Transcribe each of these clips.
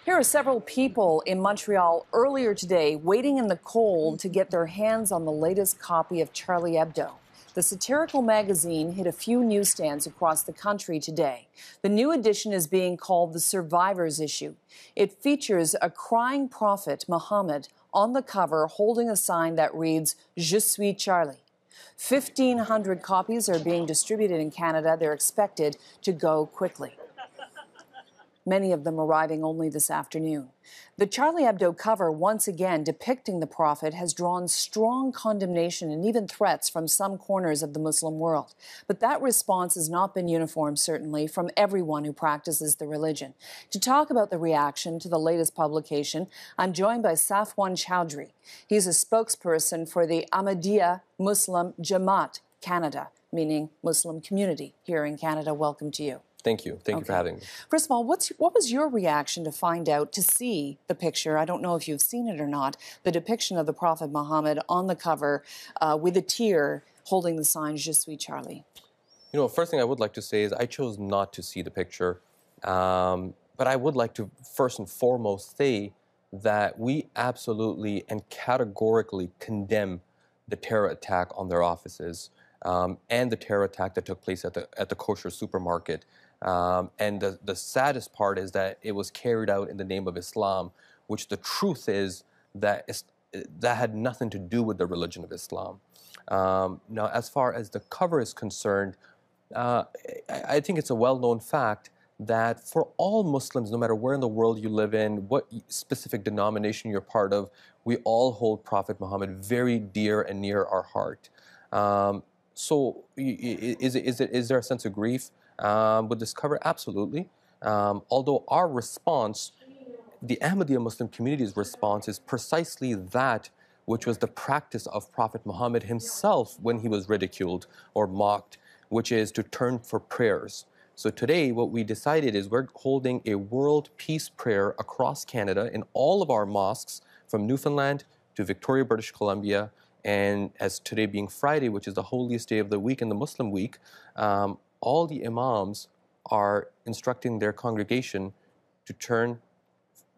Here are several people in Montreal earlier today waiting in the cold to get their hands on the latest copy of Charlie Hebdo. The satirical magazine hit a few newsstands across the country today. The new edition is being called the Survivor's Issue. It features a crying prophet, Muhammad, on the cover holding a sign that reads, "Je suis Charlie." 1,500 copies are being distributed in Canada. They're expected to go quickly. Many of them arriving only this afternoon. The Charlie Hebdo cover, once again depicting the prophet, has drawn strong condemnation and even threats from some corners of the Muslim world. But that response has not been uniform, certainly, from everyone who practices the religion. To talk about the reaction to the latest publication, I'm joined by Safwan Chowdhury. He's a spokesperson for the Ahmadiyya Muslim Jamaat Canada, meaning Muslim community here in Canada. Welcome to you. Thank you. Thank you for having me. First of all, what was your reaction to find out, to see the picture? I don't know if you've seen it or not, the depiction of the Prophet Muhammad on the cover with a tear holding the sign, "Je suis Charlie." You know, first thing I would like to say is I chose not to see the picture. But I would like to first and foremost say that we absolutely and categorically condemn the terror attack on their offices and the terror attack that took place at the kosher supermarket. And the saddest part is that it was carried out in the name of Islam, which the truth is that that had nothing to do with the religion of Islam. Now, as far as the cover is concerned, I think it's a well-known fact that for all Muslims, no matter where in the world you live in, what specific denomination you're part of, we all hold Prophet Muhammad very dear and near our heart. So is there a sense of grief with this cover? Absolutely. Although our response, the Ahmadiyya Muslim community's response, is precisely that which was the practice of Prophet Muhammad himself when he was ridiculed or mocked, which is to turn for prayers. So today what we decided is we're holding a world peace prayer across Canada in all of our mosques from Newfoundland to Victoria, British Columbia, and as today being Friday, which is the holiest day of the week in the Muslim week, all the imams are instructing their congregation to turn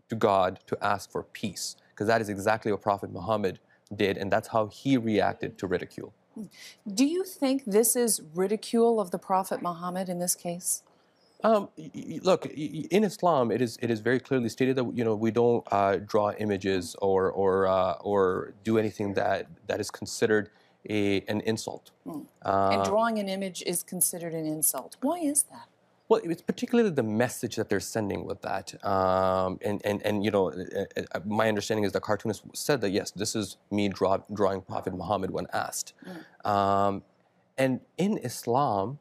to God to ask for peace, because that is exactly what Prophet Muhammad did, and that's how he reacted to ridicule. Do you think this is ridicule of the Prophet Muhammad in this case? Look, in Islam, it is very clearly stated that we don't draw images or do anything that is considered an insult. And drawing an image is considered an insult. Why is that? Well, it's particularly the message that they're sending with that. My understanding is the cartoonist said that, yes, this is me drawing Prophet Muhammad when asked. And in Islam,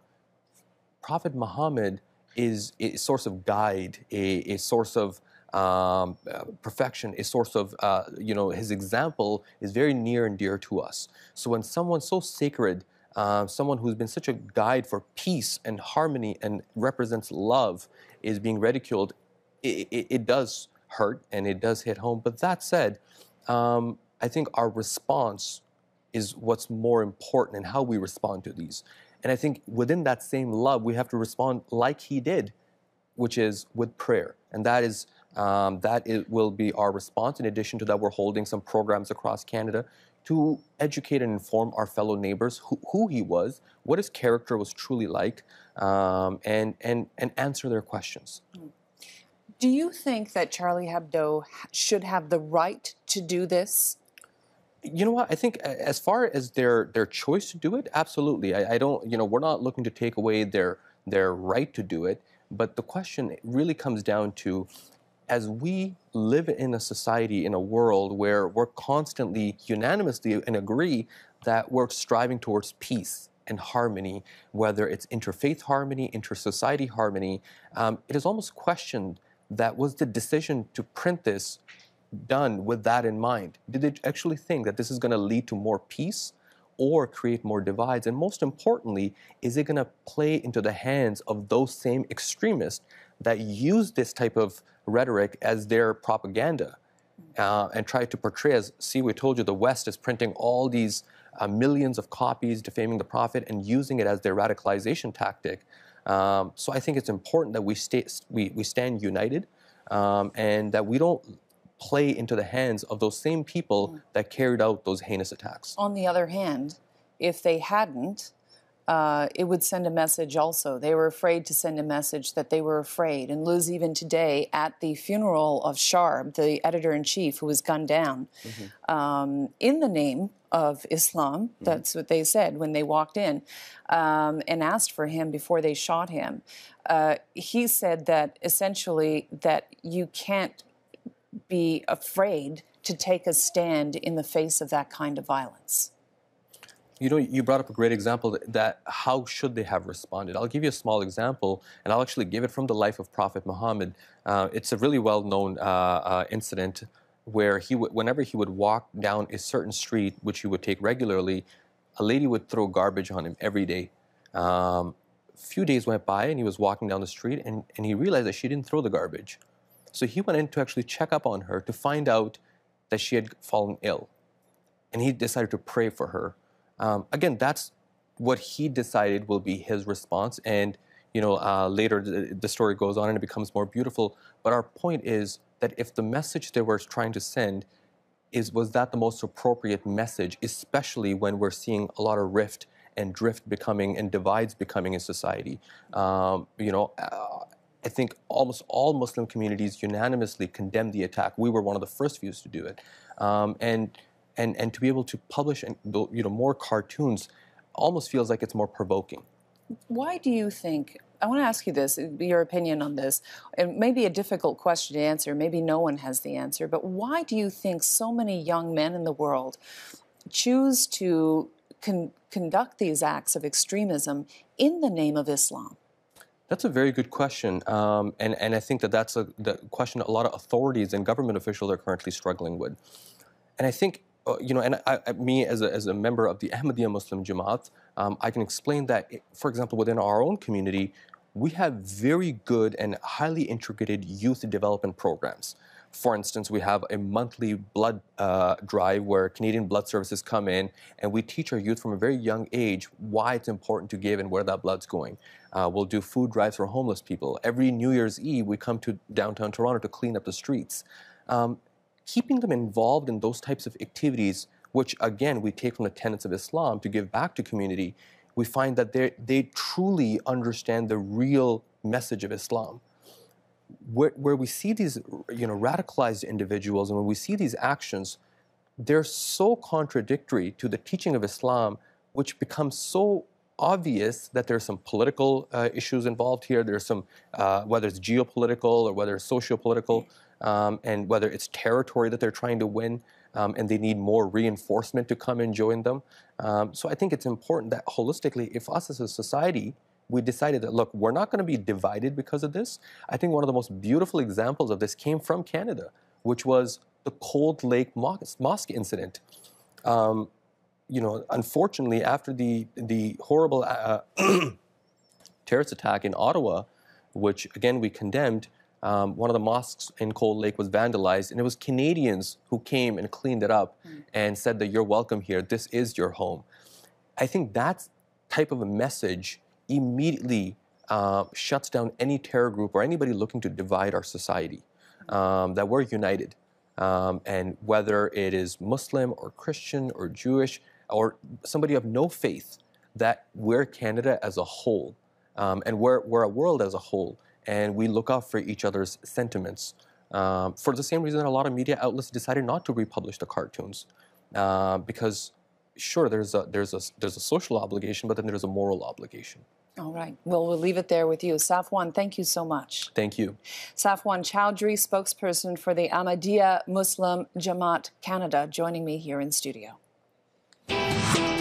Prophet Muhammad is a source of guide, a source of perfection, a source of, his example is very near and dear to us. So when someone so sacred, someone who's been such a guide for peace and harmony and represents love is being ridiculed, it does hurt and it does hit home. But that said, I think our response is what's more important in how we respond to these. And I think within that same love, we have to respond like he did, which is with prayer. And will be our response. In addition to that, we're holding some programs across Canada to educate and inform our fellow neighbors who he was, what his character was truly like, and answer their questions. Do you think that Charlie Hebdo should have the right to do this? You know what? I think as far as their choice to do it, absolutely. I don't. We're not looking to take away their right to do it. But the question really comes down to, as we live in a society, in a world where we're constantly, unanimously, and agree that we're striving towards peace and harmony, whether it's interfaith harmony, inter-society harmony, it is almost questioned that was the decision to print this done with that in mind? Did they actually think that this is going to lead to more peace or create more divides? And most importantly, is it going to play into the hands of those same extremists that use this type of rhetoric as their propaganda and try to portray as, see, we told you the West is printing all these millions of copies defaming the Prophet and using it as their radicalization tactic. So I think it's important that we stand united. and that we don't play into the hands of those same people that carried out those heinous attacks. On the other hand, if they hadn't, it would send a message also. They were afraid to send a message that they were afraid. And Luz, even today, at the funeral of Sharb, the editor-in-chief who was gunned down, in the name of Islam, that's what they said when they walked in, and asked for him before they shot him. He said that essentially that you can't be afraid to take a stand in the face of that kind of violence. You know, you brought up a great example that how should they have responded. I'll give you a small example, and I'll actually give it from the life of Prophet Muhammad. It's a really well-known incident where whenever he would walk down a certain street, which he would take regularly, a lady would throw garbage on him every day. A few days went by, and he was walking down the street, and he realized that she didn't throw the garbage. So he went in to actually check up on her to find out that she had fallen ill. And he decided to pray for her. Again, that's what he decided will be his response. And, you know, later the story goes on and it becomes more beautiful. But our point is that if the message they were trying to send was that the most appropriate message, especially when we're seeing a lot of rift and drift becoming and divides becoming in society. You know, I think almost all Muslim communities unanimously condemned the attack. We were one of the first few to do it. And to be able to publish more cartoons almost feels like it's more provoking. Why do you think, I want to ask you this, your opinion on this, and maybe a difficult question to answer, maybe no one has the answer, but why do you think so many young men in the world choose to conduct these acts of extremism in the name of Islam? That's a very good question, and I think that's the question a lot of authorities and government officials are currently struggling with. And I think, you know, and me as a member of the Ahmadiyya Muslim Jamaat, I can explain that, for example, within our own community, we have very good and highly integrated youth development programs. For instance, we have a monthly blood drive where Canadian Blood Services come in and we teach our youth from a very young age why it's important to give and where that blood's going. We'll do food drives for homeless people. Every New Year's Eve, we come to downtown Toronto to clean up the streets. Keeping them involved in those types of activities, which again, we take from the tenets of Islam to give back to community, we find that they truly understand the real message of Islam. Where we see these, you know, radicalized individuals, and when we see these actions, they're so contradictory to the teaching of Islam, which becomes so obvious that there's some political issues involved here. There's some, whether it's geopolitical or whether it's socio-political, and whether it's territory that they're trying to win, and they need more reinforcement to come and join them. So I think it's important that holistically, if us as a society, we decided that, look, we're not going to be divided because of this. I think one of the most beautiful examples of this came from Canada, which was the Cold Lake Mosque incident. You know, unfortunately, after the horrible terrorist attack in Ottawa, which again we condemned, one of the mosques in Cold Lake was vandalized, and it was Canadians who came and cleaned it up and said that you're welcome here. This is your home. I think that type of a message immediately shuts down any terror group or anybody looking to divide our society, that we're united. And whether it is Muslim or Christian or Jewish or somebody of no faith, that we're Canada as a whole, and we're a world as a whole, and we look out for each other's sentiments. For the same reason a lot of media outlets decided not to republish the cartoons, because sure, there's a social obligation, but then there's a moral obligation. All right. Well, we'll leave it there with you. Safwan, thank you so much. Thank you. Safwan Chowdhury, spokesperson for the Ahmadiyya Muslim Jamaat Canada, joining me here in studio.